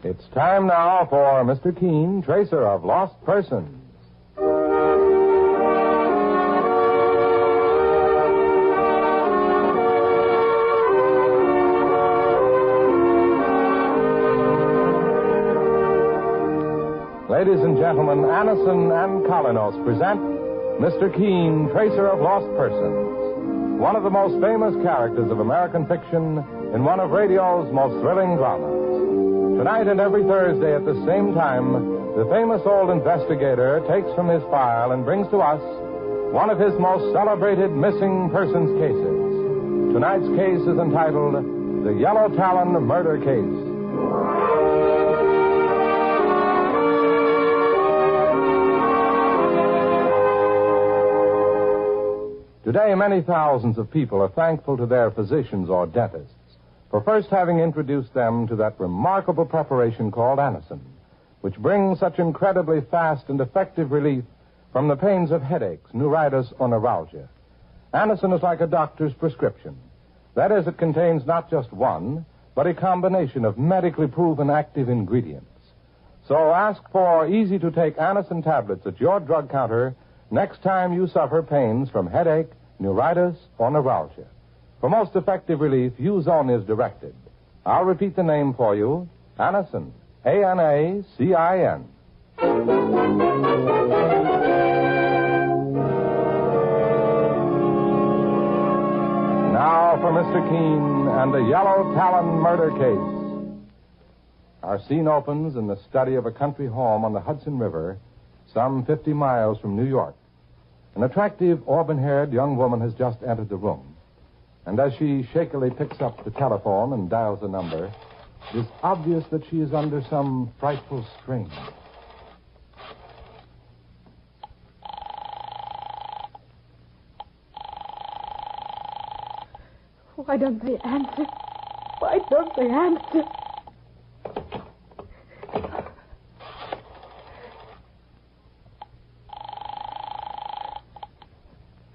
It's time now for Mr. Keen, Tracer of Lost Persons. Ladies and gentlemen, Anison and Kolinos present Mr. Keen, Tracer of Lost Persons, one of the most famous characters of American fiction in one of radio's most thrilling dramas. Tonight and every Thursday at the same time, the famous old investigator takes from his file and brings to us one of his most celebrated missing persons cases. Tonight's case is entitled The Yellowtalon Murder Case. Today, many thousands of people are thankful to their physicians or dentists for first having introduced them to that remarkable preparation called Anison, which brings such incredibly fast and effective relief from the pains of headaches, neuritis, or neuralgia. Anison is like a doctor's prescription. That is, it contains not just one, but a combination of medically proven active ingredients. So ask for easy-to-take Anison tablets at your drug counter next time you suffer pains from headache, neuritis, or neuralgia. For most effective relief, use only as directed. I'll repeat the name for you. Anison. A-N-A-C-I-N. Now for Mr. Keen and the Yellowtalon Murder Case. Our scene opens in the study of a country home on the Hudson River, some 50 miles from New York. An attractive, auburn-haired young woman has just entered the room. And as she shakily picks up the telephone and dials the number, it is obvious that she is under some frightful strain. Why don't they answer? Why don't they answer?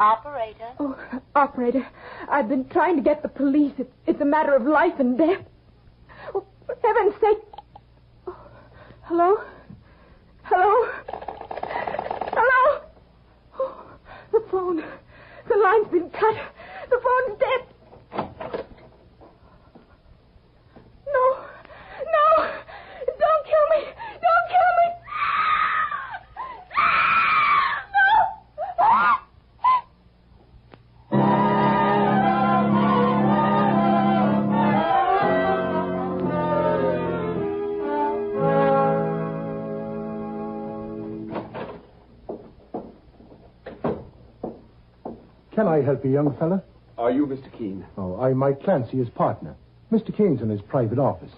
Operator. Oh, operator, I've been trying to get the police. It's a matter of life and death. Oh, for heaven's sake. Oh, hello? Hello? Hello? Oh, the phone. The line's been cut. The phone's dead. No. No. Don't kill me. Don't kill me. No. Can I help you, young fella? Are you Mr. Keen? Oh, I'm Mike Clancy, his partner. Mr. Keen's in his private office.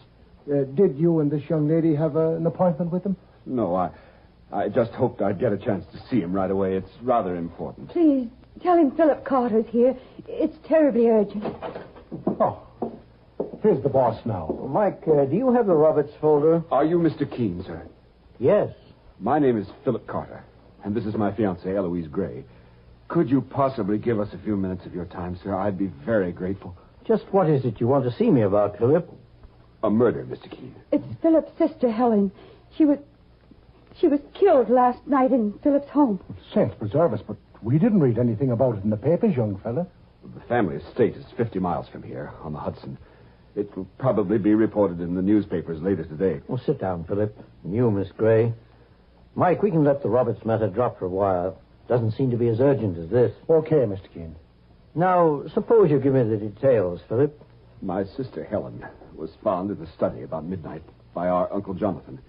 Did you and this young lady have an appointment with him? No, I just hoped I'd get a chance to see him right away. It's rather important. Please, tell him Philip Carter's here. It's terribly urgent. Oh, here's the boss now. Mike, do you have the Roberts folder? Are you Mr. Keen, sir? Yes. My name is Philip Carter, and this is my fiancée, Eloise Gray. Could you possibly give us a few minutes of your time, sir? I'd be very grateful. Just what is it you want to see me about, Philip? A murder, Mr. Keen. It's Philip's sister, Helen. She was killed last night in Philip's home. Saints preserve us, but we didn't read anything about it in the papers, young fella. The family estate is 50 miles from here, on the Hudson. It will probably be reported in the newspapers later today. Well, sit down, Philip. And you, Miss Gray. Mike, we can let the Roberts matter drop for a while. Doesn't seem to be as urgent as this. Okay, Mr. Keen. Now, suppose you give me the details, Philip. My sister, Helen, was found in the study about midnight by our Uncle Jonathan.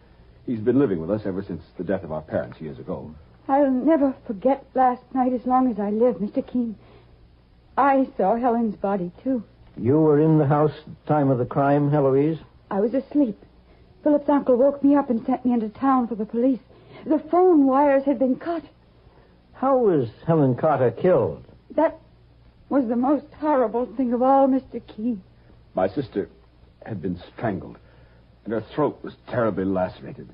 He's been living with us ever since the death of our parents years ago. I'll never forget last night as long as I live, Mr. Keen. I saw Helen's body, too. You were in the house at the time of the crime, Eloise? I was asleep. Philip's uncle woke me up and sent me into town for the police. The phone wires had been cut. How was Helen Carter killed? That was the most horrible thing of all, Mr. Keen. My sister had been strangled, and her throat was terribly lacerated.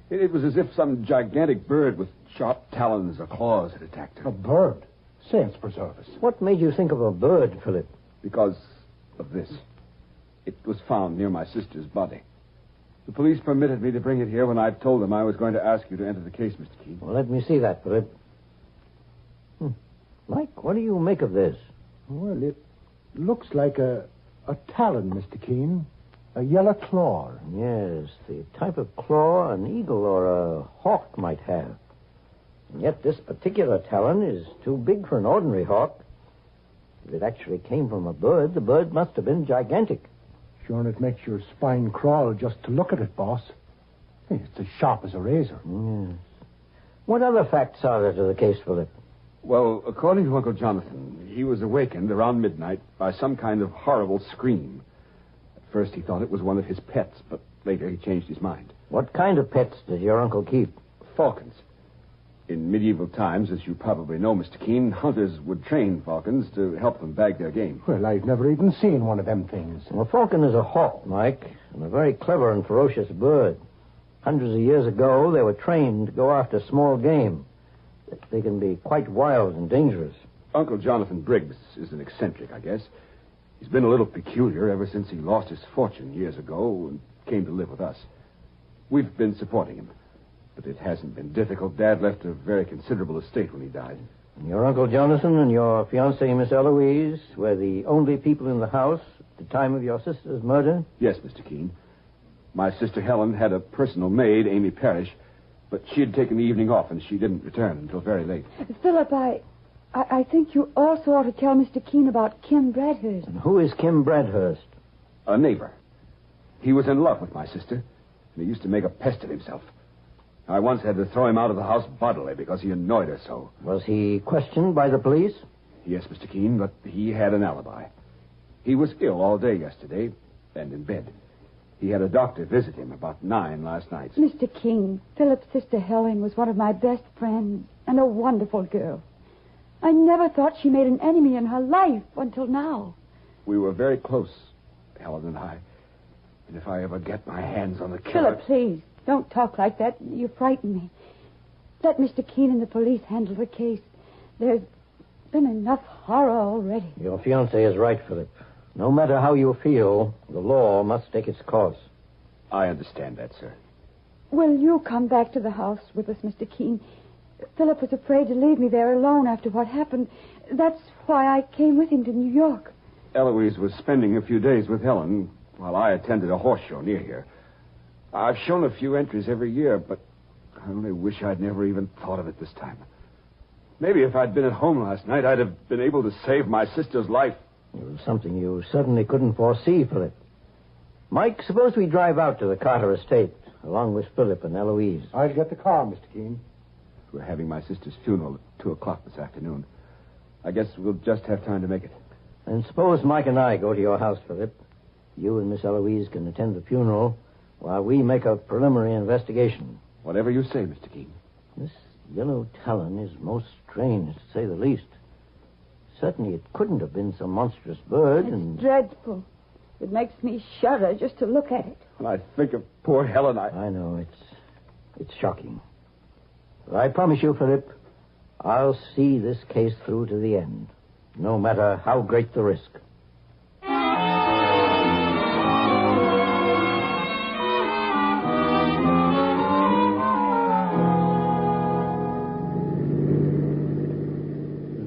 It was as if some gigantic bird with sharp talons or claws had attacked her. A bird? Saints preserve us. What made you think of a bird, Philip? Because of this. It was found near my sister's body. The police permitted me to bring it here when I told them I was going to ask you to enter the case, Mr. Keene. Well, let me see that, Philip. Mike, what do you make of this? Well, it looks like a talon, Mr. Keene. A yellow claw. Yes, the type of claw an eagle or a hawk might have. And yet this particular talon is too big for an ordinary hawk. If it actually came from a bird, the bird must have been gigantic. Sure, and it makes your spine crawl just to look at it, boss. Hey, it's as sharp as a razor. Yes. What other facts are there to the case, Philip? Well, according to Uncle Jonathan, he was awakened around midnight by some kind of horrible scream. At first he thought it was one of his pets, but later he changed his mind. What kind of pets does your uncle keep? Falcons. In medieval times, as you probably know, Mr. Keene, hunters would train falcons to help them bag their game. Well, I've never even seen one of them things. Well, a falcon is a hawk, Mike, and a very clever and ferocious bird. Hundreds of years ago, they were trained to go after small game. They can be quite wild and dangerous. Uncle Jonathan Briggs is an eccentric, I guess. He's been a little peculiar ever since he lost his fortune years ago and came to live with us. We've been supporting him. But it hasn't been difficult. Dad left a very considerable estate when he died. And your Uncle Jonathan and your fiancée, Miss Eloise, were the only people in the house at the time of your sister's murder? Yes, Mr. Keene. My sister Helen had a personal maid, Amy Parrish, but she had taken the evening off, and she didn't return until very late. Philip, I think you also ought to tell Mr. Keene about Kim Bradhurst. And who is Kim Bradhurst? A neighbor. He was in love with my sister, and he used to make a pest of himself. I once had to throw him out of the house bodily because he annoyed her so. Was he questioned by the police? Yes, Mr. Keene, but he had an alibi. He was ill all day yesterday and in bed. He had a doctor visit him about 9 last night. Mr. Keene, Philip's sister Helen was one of my best friends and a wonderful girl. I never thought she made an enemy in her life until now. We were very close, Helen and I. And if I ever get my hands on the killer... Philip, please. Don't talk like that. You frighten me. Let Mr. Keene and the police handle the case. There's been enough horror already. Your fiancé is right, Philip. No matter how you feel, the law must take its course. I understand that, sir. Will you come back to the house with us, Mr. Keene? Philip was afraid to leave me there alone after what happened. That's why I came with him to New York. Eloise was spending a few days with Helen while I attended a horse show near here. I've shown a few entries every year, but I only wish I'd never even thought of it this time. Maybe if I'd been at home last night, I'd have been able to save my sister's life. It was something you certainly couldn't foresee, Philip. Mike, suppose we drive out to the Carter estate, along with Philip and Eloise. I'll get the car, Mr. Keene. We're having my sister's funeral at 2 o'clock this afternoon. I guess we'll just have time to make it. And suppose Mike and I go to your house, Philip. You and Miss Eloise can attend the funeral while we make a preliminary investigation. Whatever you say, Mr. Keene. This yellow talon is most strange, to say the least. Certainly it couldn't have been some monstrous bird. It's dreadful. It makes me shudder just to look at it. When I think of poor Helen, I know, it's shocking. But I promise you, Philip, I'll see this case through to the end, no matter how great the risk.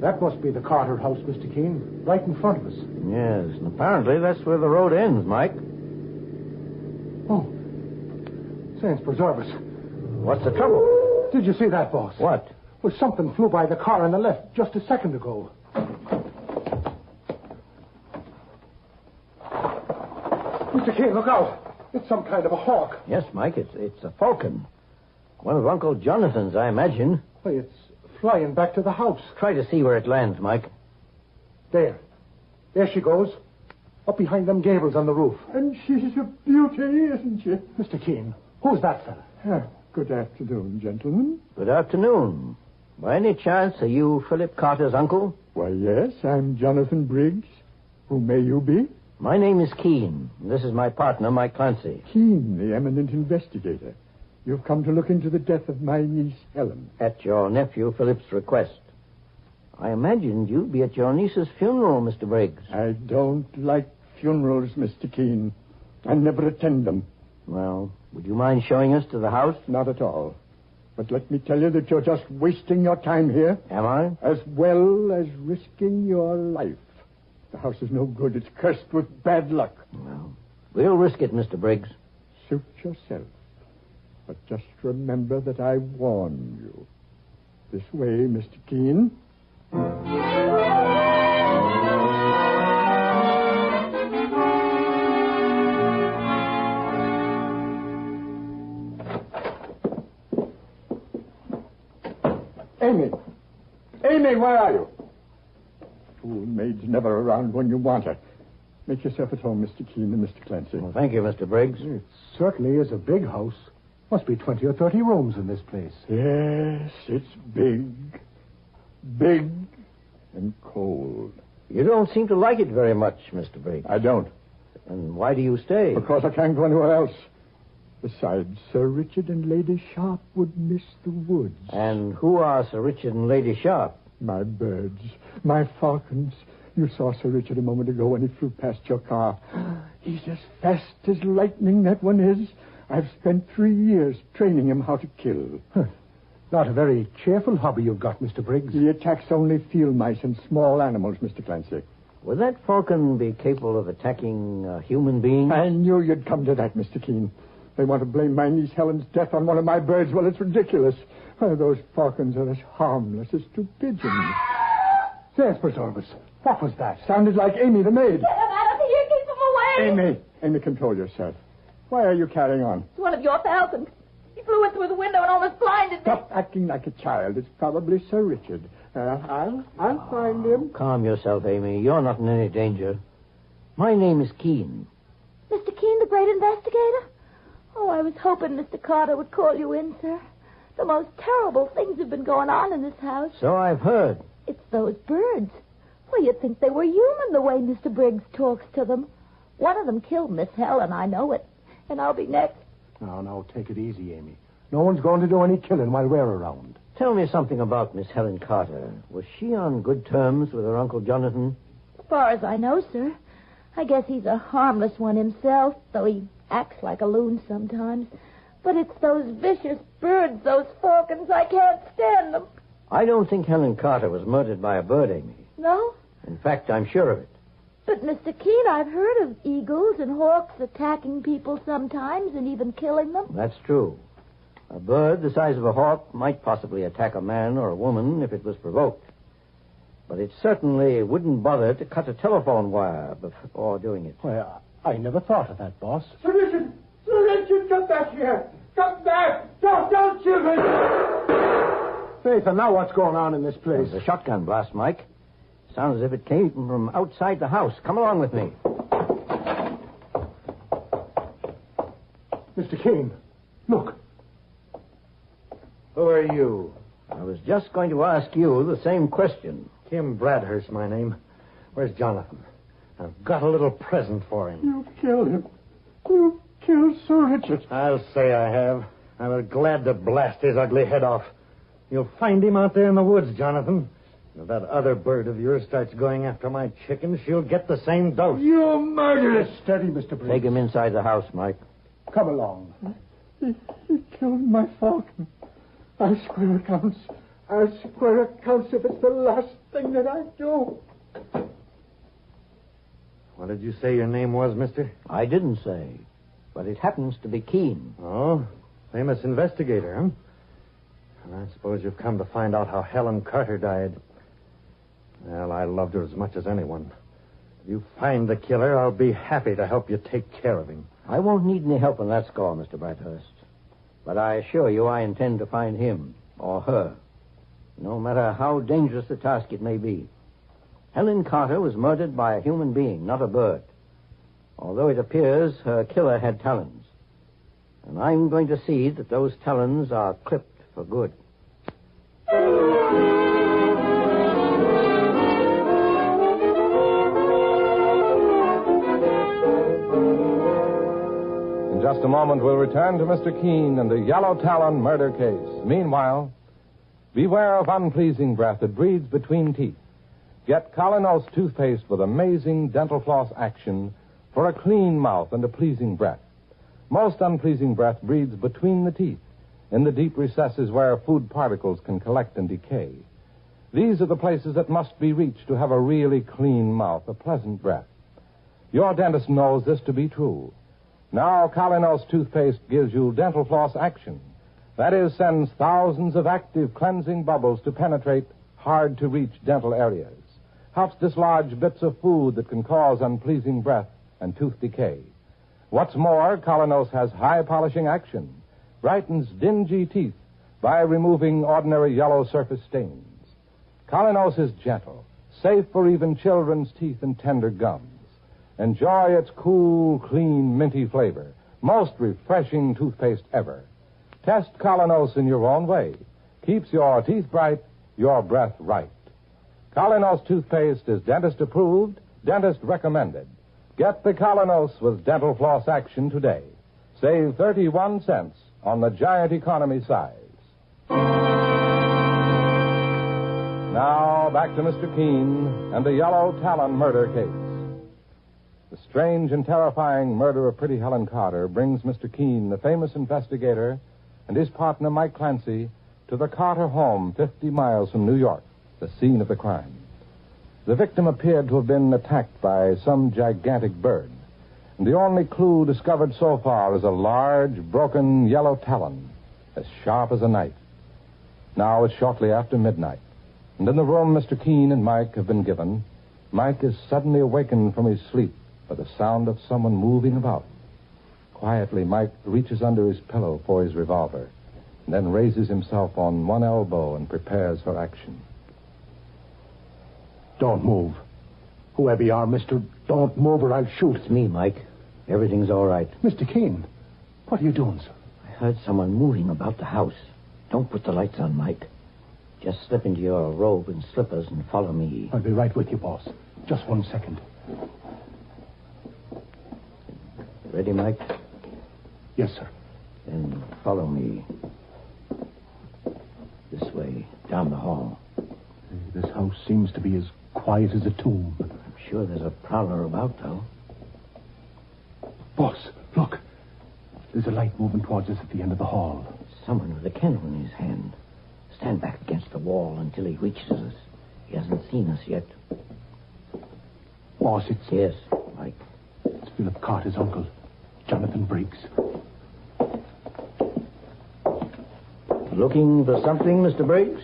That must be the Carter house, Mr. Keene, right in front of us. Yes, and apparently that's where the road ends, Mike. Oh, saints preserve us. What's the trouble? Did you see that, boss? What? Well, something flew by the car on the left just a second ago. Mr. Keene, look out. It's some kind of a hawk. Yes, Mike, it's a falcon. One of Uncle Jonathan's, I imagine. Why, it's flying back to the house. Try to see where it lands, Mike. There she goes. Up behind them gables on the roof. And she's a beauty, isn't she? Mr. Keene, who's that fella? Good afternoon, gentlemen. Good afternoon. By any chance, are you Philip Carter's uncle? Why, yes, I'm Jonathan Briggs. Who may you be? My name is Keene. This is my partner, Mike Clancy. Keene, the eminent investigator. You've come to look into the death of my niece, Helen. At your nephew, Philip's request. I imagined you'd be at your niece's funeral, Mr. Briggs. I don't like funerals, Mr. Keene. I never attend them. Well, would you mind showing us to the house? Not at all. But let me tell you that you're just wasting your time here. Am I? As well as risking your life. The house is no good. It's cursed with bad luck. Well, we'll risk it, Mr. Briggs. Suit yourself. But just remember that I warned you. This way, Mr. Keene. Amy! Amy, where are you? Fool maid's never around when you want her. Make yourself at home, Mr. Keene and Mr. Clancy. Well, thank you, Mr. Briggs. It certainly is a big house. Must be 20 or 30 rooms in this place. Yes, it's big. Big and cold. You don't seem to like it very much, Mr. Briggs. I don't. And why do you stay? Because I can't go anywhere else. Besides, Sir Richard and Lady Sharp would miss the woods. And who are Sir Richard and Lady Sharp? My birds. My falcons. You saw Sir Richard a moment ago when he flew past your car. He's as fast as lightning, that one is. I've spent 3 years training him how to kill. Not a very cheerful hobby you've got, Mr. Briggs. He attacks only field mice and small animals, Mr. Clancy. Would that falcon be capable of attacking a human being? I knew you'd come to that, Mr. Keene. They want to blame my niece Helen's death on one of my birds. Well, it's ridiculous. Those falcons are as harmless as 2 pigeons. Yes, Orbis. What was that? Sounded like Amy the maid. Get him out of here. Keep him away. Amy, control yourself. Why are you carrying on? It's one of your falcons. He flew in through the window and almost blinded me. Stop acting like a child. It's probably Sir Richard. I'll find him. Calm yourself, Amy. You're not in any danger. My name is Keene. Mr. Keene, the great investigator? Oh, I was hoping Mr. Carter would call you in, sir. The most terrible things have been going on in this house. So I've heard. It's those birds. Well, you'd think they were human the way Mr. Briggs talks to them. One of them killed Miss Helen, I know it. And I'll be next. No, take it easy, Amy. No one's going to do any killing while we're around. Tell me something about Miss Helen Carter. Was she on good terms with her Uncle Jonathan? As far as I know, sir. I guess he's a harmless one himself, though he acts like a loon sometimes. But it's those vicious birds, those falcons. I can't stand them. I don't think Helen Carter was murdered by a bird, Amy. No? In fact, I'm sure of it. But, Mr. Keene, I've heard of eagles and hawks attacking people sometimes and even killing them. That's true. A bird the size of a hawk might possibly attack a man or a woman if it was provoked. But it certainly wouldn't bother to cut a telephone wire before doing it. Well, I never thought of that, boss. Sir Richard! Sir Richard, come back here! Come back! Don't shoot me! Faith, and now what's going on in this place? There's a shotgun blast, Mike. Sounds as if it came from outside the house. Come along with me. Mr. Keene, look. Who are you? I was just going to ask you the same question. Kim Bradhurst, my name. Where's Jonathan? I've got a little present for him. You killed him. You killed Sir Richard. I'll say I have. I was glad to blast his ugly head off. You'll find him out there in the woods, Jonathan. If that other bird of yours starts going after my chickens, she'll get the same dose. You murderous! Steady, Mr. Briggs. Take him inside the house, Mike. Come along. He killed my falcon. I swear accounts. I swear accounts if it's the last thing that I do. What did you say your name was, mister? I didn't say, but it happens to be Keene. Oh, famous investigator, huh? And I suppose you've come to find out how Helen Carter died. Well, I loved her as much as anyone. If you find the killer, I'll be happy to help you take care of him. I won't need any help on that score, Mr. Bradhurst. But I assure you I intend to find him or her, no matter how dangerous the task it may be. Helen Carter was murdered by a human being, not a bird. Although it appears her killer had talons. And I'm going to see that those talons are clipped for good. In just a moment, we'll return to Mr. Keene and the Yellow Talon murder case. Meanwhile, beware of unpleasing breath that breathes between teeth. Get Colinos toothpaste with amazing dental floss action for a clean mouth and a pleasing breath. Most unpleasing breath breathes between the teeth, in the deep recesses where food particles can collect and decay. These are the places that must be reached to have a really clean mouth, a pleasant breath. Your dentist knows this to be true. Now, Calinos toothpaste gives you dental floss action. That is, sends thousands of active cleansing bubbles to penetrate hard-to-reach dental areas. Helps dislodge bits of food that can cause unpleasing breath and tooth decay. What's more, Calinos has high-polishing action. Brightens dingy teeth by removing ordinary yellow surface stains. Calinos is gentle, safe for even children's teeth and tender gums. Enjoy its cool, clean, minty flavor. Most refreshing toothpaste ever. Test Calinos in your own way. Keeps your teeth bright, your breath right. Calinos toothpaste is dentist approved, dentist recommended. Get the Calinos with dental floss action today. Save 31 cents on the giant economy size. Now, back to Mr. Keene and the Yellow Talon murder case. The strange and terrifying murder of pretty Helen Carter brings Mr. Keene, the famous investigator, and his partner, Mike Clancy, to the Carter home 50 miles from New York, the scene of the crime. The victim appeared to have been attacked by some gigantic bird, and the only clue discovered so far is a large, broken yellow talon, as sharp as a knife. Now it's shortly after midnight, and in the room Mr. Keene and Mike have been given, Mike is suddenly awakened from his sleep by the sound of someone moving about. Quietly, Mike reaches under his pillow for his revolver, and then raises himself on one elbow and prepares for action. Don't move. Whoever you are, mister, don't move or I'll shoot. It's me, Mike. Everything's all right. Mr. Keene, what are you doing, sir? I heard someone moving about the house. Don't put the lights on, Mike. Just slip into your robe and slippers and follow me. I'll be right with you, boss. Just 1 second. Ready, Mike? Yes, sir. Then follow me. This way, down the hall. This house seems to be as quiet as a tomb. I'm sure there's a prowler about, though. Boss, look. There's a light moving towards us at the end of the hall. Someone with a candle in his hand. Stand back against the wall until he reaches us. He hasn't seen us yet. Boss, it's... Yes, Mike. It's Philip Carter's uncle, Jonathan Briggs. Looking for something, Mr. Briggs?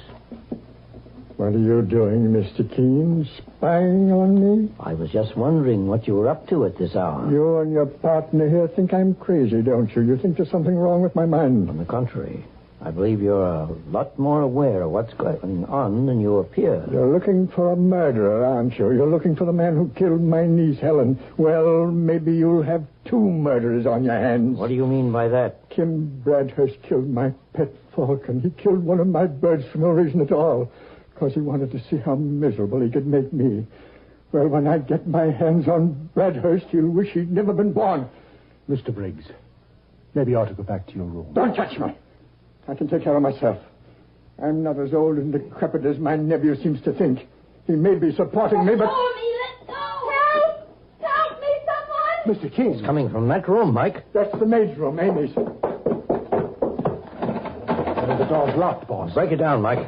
What are you doing, Mr. Keene? Spying on me? I was just wondering what you were up to at this hour. You and your partner here think I'm crazy, don't you? You think there's something wrong with my mind. On the contrary, I believe you're a lot more aware of what's going on than you appear. You're looking for a murderer, aren't you? You're looking for the man who killed my niece, Helen. Well, maybe you'll have 2 murderers on your hands. What do you mean by that? Kim Bradhurst killed my pet falcon. He killed one of my birds for no reason at all, because he wanted to see how miserable he could make me. Well, when I get my hands on Bradhurst, he'll wish he'd never been born. Mr. Briggs, maybe you ought to go back to your room. Don't touch me. I can take care of myself. I'm not as old and decrepit as my nephew seems to think. He may be supporting me, but... Let go! Help! Help me, someone! Mr. Keene. It's coming from that room, Mike. That's the maid's room, Amy's. The door's locked, boss. Break it down, Mike.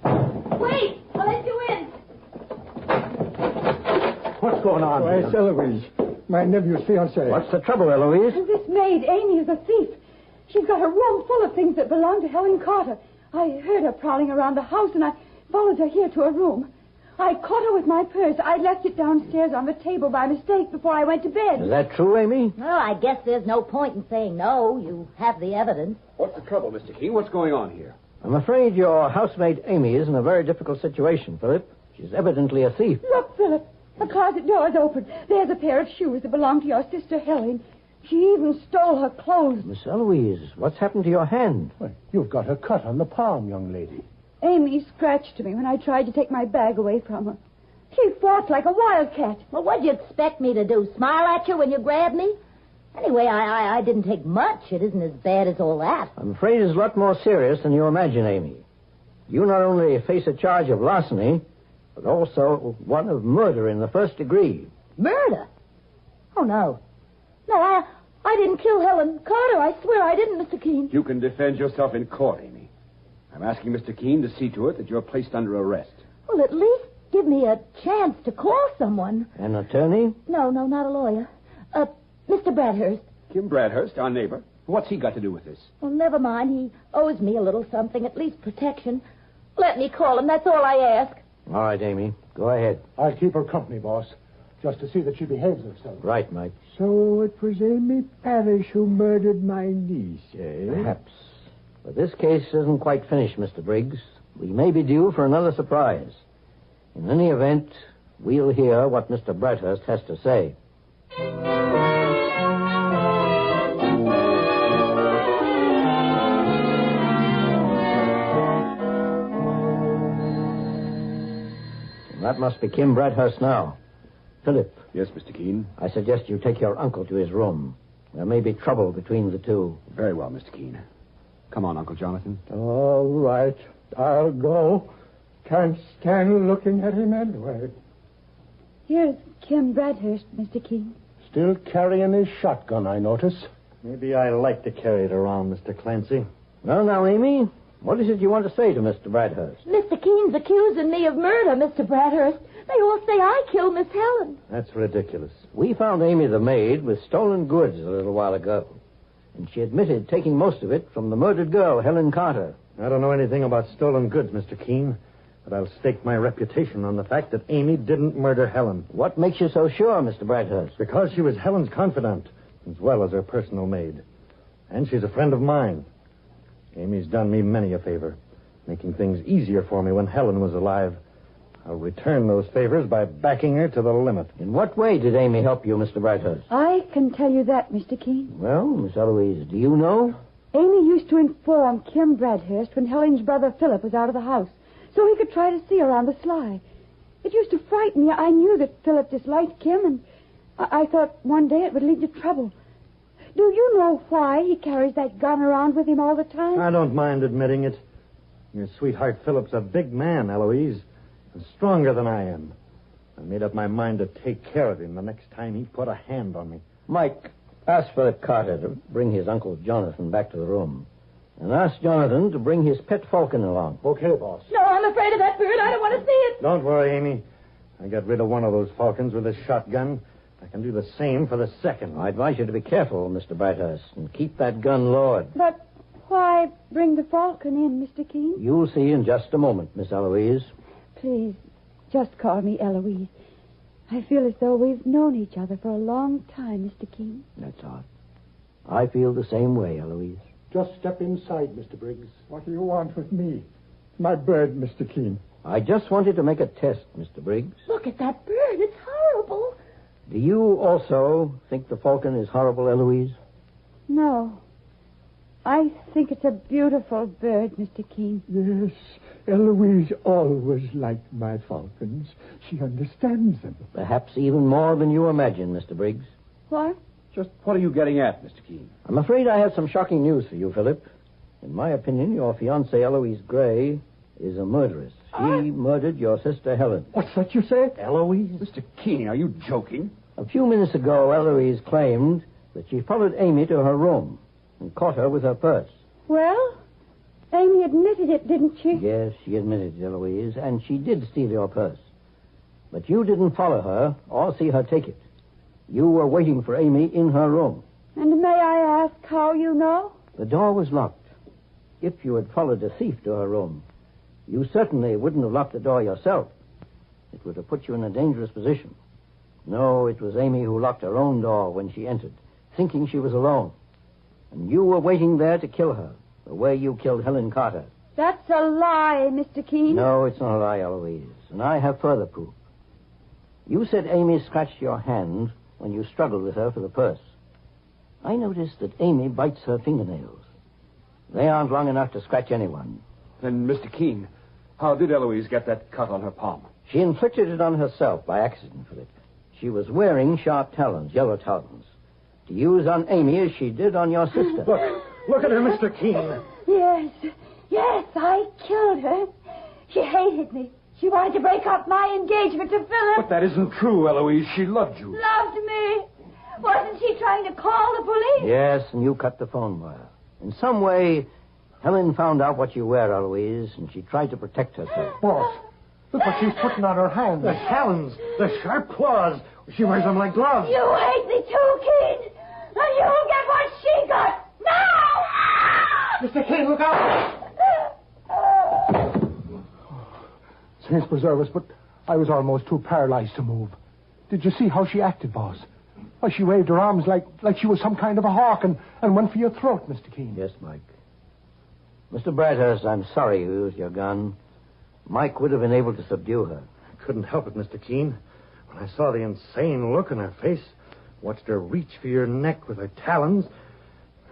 Wait! I'll let you in. What's going on Why, here? it's Eloise, my nephew's fiancée. What's the trouble, Eloise? This maid, Amy, is a thief. She's got a room full of things that belong to Helen Carter. I heard her prowling around the house, and I followed her here to her room. I caught her with my purse. I left it downstairs on the table by mistake before I went to bed. Is that true, Amy? Well, I guess there's no point in saying no. You have the evidence. What's the trouble, Mr. Keene? What's going on here? I'm afraid your housemate Amy is in a very difficult situation, Philip. She's evidently a thief. Look, Philip. The closet door is open. There's a pair of shoes that belong to your sister Helen. She even stole her clothes. Miss Eloise, what's happened to your hand? Well, you've got her cut on the palm, young lady. Amy scratched me when I tried to take my bag away from her. She fought like a wildcat. Well, what'd you expect me to do? Smile at you when you grabbed me? Anyway, I didn't take much. It isn't as bad as all that. I'm afraid it's a lot more serious than you imagine, Amy. You not only face a charge of larceny, but also one of murder in the first degree. Murder? Oh, no. No, I didn't kill Helen Carter. I swear I didn't, Mr. Keene. You can defend yourself in court, Amy. I'm asking Mr. Keene to see to it that you're placed under arrest. Well, at least give me a chance to call someone. An attorney? No, not a lawyer. Mr. Bradhurst. Kim Bradhurst, our neighbor. What's he got to do with this? Well, never mind. He owes me a little something, at least protection. Let me call him. That's all I ask. All right, Amy. Go ahead. I'll keep her company, boss, just to see that she behaves herself. Right, Mike. So it was Amy Parrish who murdered my niece, eh? Perhaps. But this case isn't quite finished, Mr. Briggs. We may be due for another surprise. In any event, we'll hear what Mr. Bradhurst has to say. That must be Kim Bradhurst now. Philip. Yes, Mr. Keene. I suggest you take your uncle to his room. There may be trouble between the two. Very well, Mr. Keene. Come on, Uncle Jonathan. All right. I'll go. Can't stand looking at him anyway. Here's Kim Bradhurst, Mr. Keene. Still carrying his shotgun, I notice. Maybe I like to carry it around, Mr. Clancy. Well, now, Amy, what is it you want to say to Mr. Bradhurst? Mr. Keene's accusing me of murder, Mr. Bradhurst. They all say I killed Miss Helen. That's ridiculous. We found Amy the maid with stolen goods a little while ago. And she admitted taking most of it from the murdered girl, Helen Carter. I don't know anything about stolen goods, Mr. Keene, but I'll stake my reputation on the fact that Amy didn't murder Helen. What makes you so sure, Mr. Bradhurst? Because she was Helen's confidant, as well as her personal maid. And she's a friend of mine. Amy's done me many a favor, making things easier for me when Helen was alive. I'll return those favors by backing her to the limit. In what way did Amy help you, Mr. Bradhurst? I can tell you that, Mr. Keene. Well, Miss Eloise, do you know? Amy used to inform Kim Bradhurst when Helen's brother Philip was out of the house, so he could try to see her on the sly. It used to frighten me. I knew that Philip disliked Kim, and I thought one day it would lead to trouble. Do you know why he carries that gun around with him all the time? I don't mind admitting it. Your sweetheart Philip's a big man, Eloise, and stronger than I am. I made up my mind to take care of him the next time he put a hand on me. Mike, ask Philip Carter to bring his Uncle Jonathan back to the room. And ask Jonathan to bring his pet falcon along. Okay, boss. No, I'm afraid of that bird. I don't want to see it. Don't worry, Amy. I got rid of one of those falcons with this shotgun. I can do the same for the second. I advise you to be careful, Mr. Bradhurst, and keep that gun lowered. But why bring the falcon in, Mr. Keene? You'll see in just a moment, Miss Eloise. Please, just call me Eloise. I feel as though we've known each other for a long time, Mr. Keene. That's odd. I feel the same way, Eloise. Just step inside, Mr. Briggs. What do you want with me? My bird, Mr. Keene. I just wanted to make a test, Mr. Briggs. Look at that bird. It's horrible. Do you also think the falcon is horrible, Eloise? No. I think it's a beautiful bird, Mr. Keene. Yes, Eloise always liked my falcons. She understands them. Perhaps even more than you imagine, Mr. Briggs. What? Just what are you getting at, Mr. Keene? I'm afraid I have some shocking news for you, Philip. In my opinion, your fiancée, Eloise Gray, is a murderess. She murdered your sister, Helen. What's that you say? Eloise? Mr. Keene, are you joking? A few minutes ago, Eloise claimed that she followed Amy to her room and caught her with her purse. Well, Amy admitted it, didn't she? Yes, she admitted it, Eloise, and she did steal your purse. But you didn't follow her or see her take it. You were waiting for Amy in her room. And may I ask how you know? The door was locked. If you had followed a thief to her room, you certainly wouldn't have locked the door yourself. It would have put you in a dangerous position. No, it was Amy who locked her own door when she entered, thinking she was alone. And you were waiting there to kill her, the way you killed Helen Carter. That's a lie, Mr. Keene. No, it's not a lie, Eloise. And I have further proof. You said Amy scratched your hand when you struggled with her for the purse. I noticed that Amy bites her fingernails. They aren't long enough to scratch anyone. Then, Mr. Keene, how did Eloise get that cut on her palm? She inflicted it on herself by accident, Philip. She was wearing sharp talons, yellow talons, to use on Amy as she did on your sister. Look at her, Mr. Keene. Yes, I killed her. She hated me. She wanted to break up my engagement to Philip. But that isn't true, Eloise. She loved you. Loved me. Wasn't she trying to call the police? Yes, and you cut the phone wire. In some way, Helen found out what you were, Eloise, and she tried to protect herself. Boss, look what she's putting on her hands. The talons, the sharp claws. She wears them like gloves. You hate me too, Keen. And you'll get what she got. Now! Mr. King, look out! Saints preserve us, but I was almost too paralyzed to move. Did you see how she acted, boss? Why, she waved her arms like she was some kind of a hawk and went for your throat, Mr. Keene. Yes, Mike. Mr. Bradhurst, I'm sorry you used your gun. Mike would have been able to subdue her. I couldn't help it, Mr. Keene. When I saw the insane look on her face, watched her reach for your neck with her talons,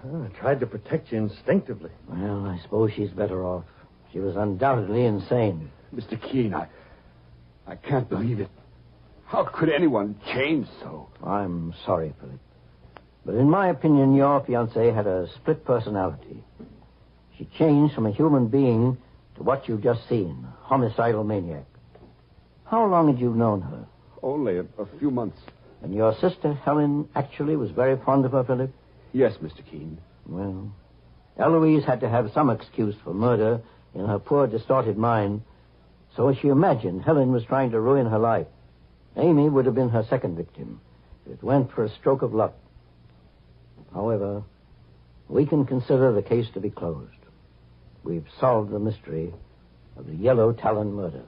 I tried to protect you instinctively. Well, I suppose she's better off. She was undoubtedly insane. Mr. Keene, I can't believe it. How could anyone change so? I'm sorry, Philip. But in my opinion, your fiancée had a split personality. She changed from a human being to what you've just seen, a homicidal maniac. How long had you known her? Only a few months. And your sister, Helen, actually was very fond of her, Philip? Yes, Mr. Keene. Well, Eloise had to have some excuse for murder in her poor, distorted mind. So she imagined Helen was trying to ruin her life. Amy would have been her second victim if it went for a stroke of luck. However, we can consider the case to be closed. We've solved the mystery of the Yellow Talon murder.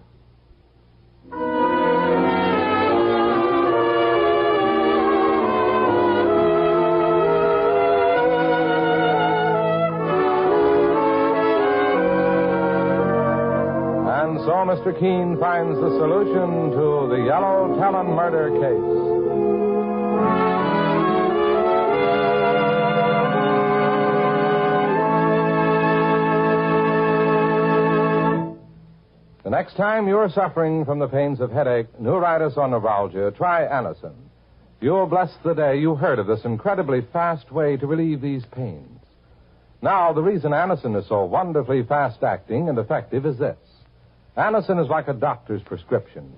And so Mr. Keene finds the solution to the Yellow Talon murder case. The next time you're suffering from the pains of headache, neuritis, or neuralgia, try Anacin. You'll bless the day you heard of this incredibly fast way to relieve these pains. Now, the reason Anacin is so wonderfully fast-acting and effective is this. Anacin is like a doctor's prescription.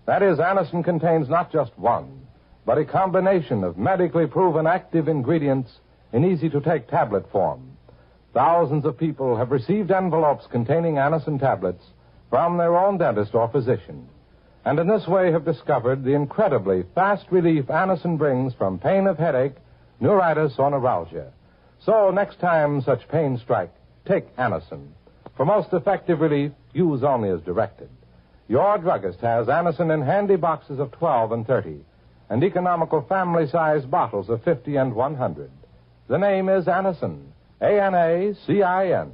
That is, Anacin contains not just one, but a combination of medically proven active ingredients in easy-to-take tablet form. Thousands of people have received envelopes containing Anacin tablets from their own dentist or physician, and in this way have discovered the incredibly fast relief Anacin brings from pain of headache, neuritis, or neuralgia. So next time such pains strike, take Anacin. For most effective relief, use only as directed. Your druggist has Anacin in handy boxes of 12 and 30, and economical family-sized bottles of 50 and 100. The name is Anacin, A-N-A-C-I-N.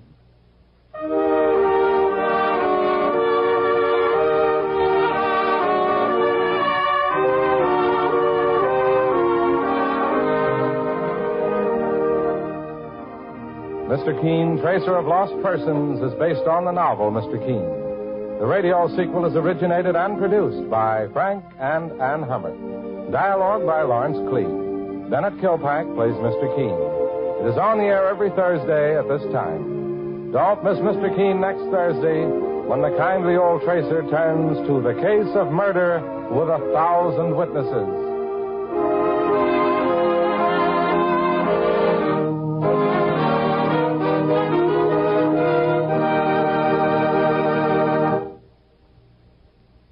Mr. Keene, Tracer of Lost Persons, is based on the novel Mr. Keene. The radio sequel is originated and produced by Frank and Ann Hummer. Dialogue by Lawrence Clee. Bennett Kilpack plays Mr. Keene. It is on the air every Thursday at this time. Don't miss Mr. Keene next Thursday when the kindly old Tracer turns to the case of murder with 1,000 witnesses.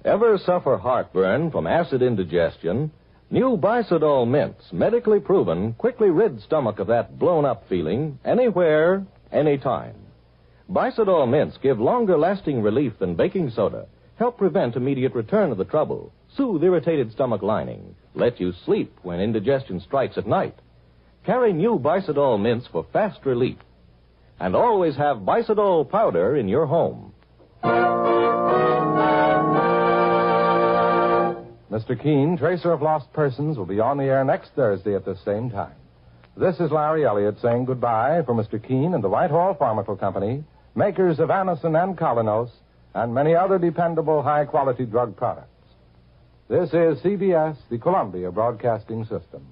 Ever suffer heartburn from acid indigestion? New Bicidol mints, medically proven, quickly rid stomach of that blown-up feeling anywhere, anytime. Bicidol mints give longer-lasting relief than baking soda, help prevent immediate return of the trouble, soothe irritated stomach lining, let you sleep when indigestion strikes at night. Carry new Bicidol mints for fast relief. And always have Bicidol powder in your home. Mr. Keene, Tracer of Lost Persons, will be on the air next Thursday at the same time. This is Larry Elliott saying goodbye for Mr. Keene and the Whitehall Pharmaceutical Company, makers of Anacin and Colinos, and many other dependable high-quality drug products. This is CBS, the Columbia Broadcasting System.